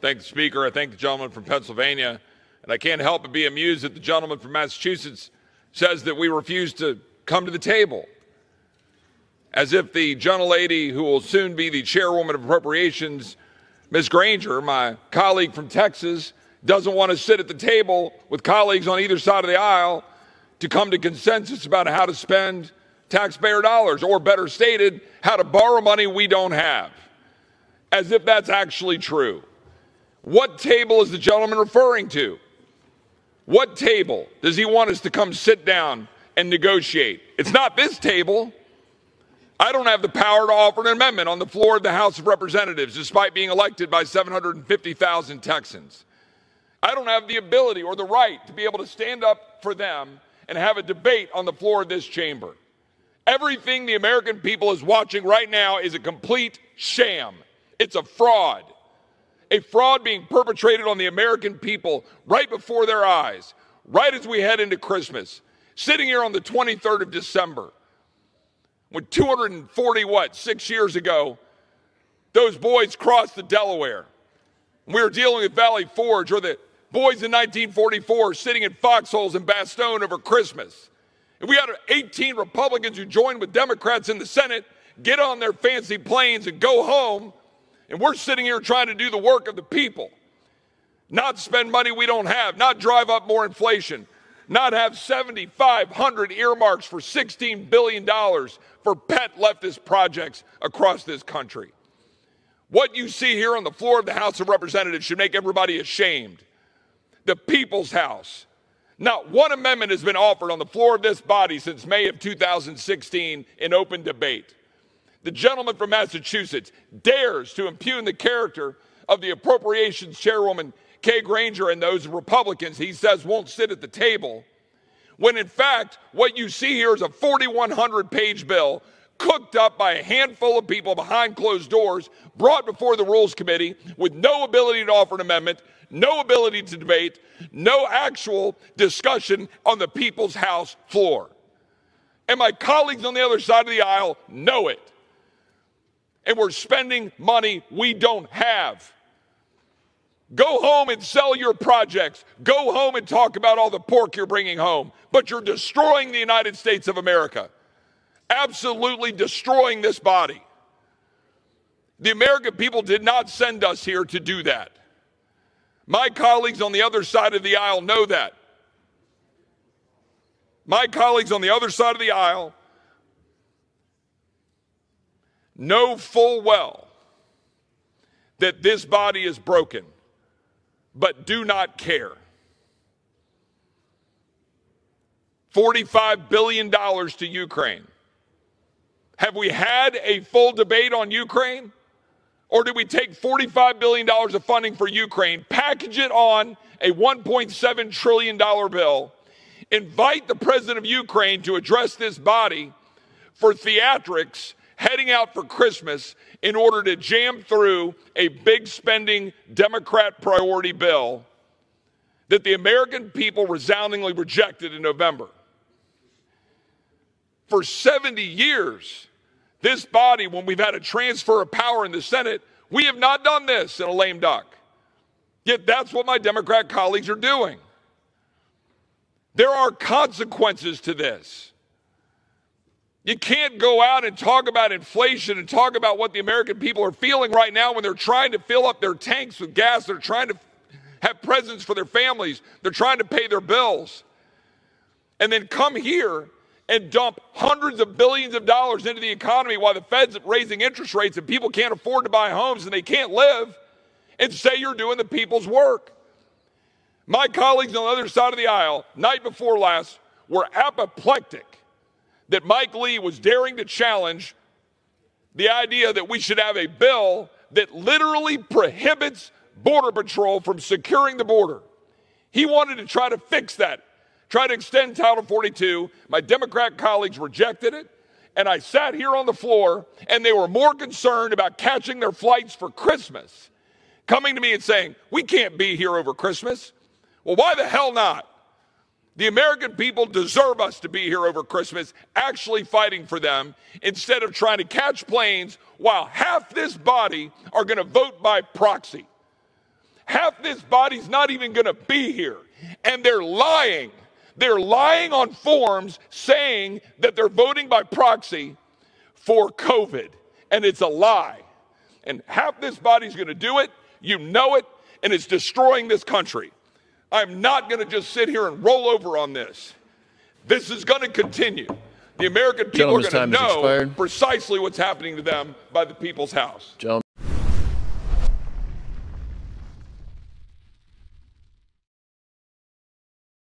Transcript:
Thank the Speaker. I thank the gentleman from Pennsylvania. And I can't help but be amused that the gentleman from Massachusetts says that we refuse to come to the table, as if the gentlelady who will soon be the chairwoman of Appropriations, Ms. Granger, my colleague from Texas, doesn't want to sit at the table with colleagues on either side of the aisle to come to consensus about how to spend taxpayer dollars, or better stated, how to borrow money we don't have, as if that's actually true. What table is the gentleman referring to? What table does he want us to come sit down and negotiate? It's not this table. I don't have the power to offer an amendment on the floor of the House of Representatives, despite being elected by 750,000 Texans. I don't have the ability or the right to be able to stand up for them and have a debate on the floor of this chamber. Everything the American people is watching right now is a complete sham. It's a fraud being perpetrated on the American people right before their eyes, right as we head into Christmas, sitting here on the 23rd of December, when 6 years ago, those boys crossed the Delaware. We were dealing with Valley Forge, or the boys in 1944 sitting in foxholes in Bastogne over Christmas. And we had 18 Republicans who joined with Democrats in the Senate get on their fancy planes and go home. And we're sitting here trying to do the work of the people, not spend money we don't have, not drive up more inflation, not have 7,500 earmarks for $16 billion for pet leftist projects across this country. What you see here on the floor of the House of Representatives should make everybody ashamed. The People's House. Not one amendment has been offered on the floor of this body since May of 2016 in open debate. The gentleman from Massachusetts dares to impugn the character of the Appropriations Chairwoman Kay Granger and those Republicans he says won't sit at the table, when in fact what you see here is a 4,100-page bill cooked up by a handful of people behind closed doors, brought before the Rules Committee with no ability to offer an amendment, no ability to debate, no actual discussion on the People's House floor. And my colleagues on the other side of the aisle know it. And we're spending money we don't have. Go home and sell your projects. Go home and talk about all the pork you're bringing home. But you're destroying the United States of America. Absolutely destroying this body. The American people did not send us here to do that. My colleagues on the other side of the aisle know that. My colleagues on the other side of the aisle know full well that this body is broken, but do not care. $45 billion to Ukraine. Have we had a full debate on Ukraine? Or did we take $45 billion of funding for Ukraine, package it on a $1.7 trillion bill, invite the president of Ukraine to address this body for theatrics heading out for Christmas in order to jam through a big spending Democrat priority bill that the American people resoundingly rejected in November? For 70 years, this body, when we've had a transfer of power in the Senate, we have not done this in a lame duck. Yet that's what my Democrat colleagues are doing. There are consequences to this. You can't go out and talk about inflation and talk about what the American people are feeling right now when they're trying to fill up their tanks with gas. They're trying to have presents for their families. They're trying to pay their bills. And then come here and dump hundreds of billions of dollars into the economy while the Fed's raising interest rates and people can't afford to buy homes and they can't live, and say you're doing the people's work. My colleagues on the other side of the aisle, night before last, were apoplectic that Mike Lee was daring to challenge the idea that we should have a bill that literally prohibits Border Patrol from securing the border. He wanted to try to fix that, try to extend Title 42. My Democrat colleagues rejected it, and I sat here on the floor, and they were more concerned about catching their flights for Christmas, coming to me and saying, we can't be here over Christmas. Well, why the hell not? The American people deserve us to be here over Christmas, actually fighting for them, instead of trying to catch planes while half this body are going to vote by proxy. Half this body's not even going to be here. And they're lying. They're lying on forms saying that they're voting by proxy for COVID. And it's a lie. And half this body's going to do it. You know it. And it's destroying this country. I'm not going to just sit here and roll over on this. This is going to continue. The American people are going to know precisely what's happening to them by the People's House.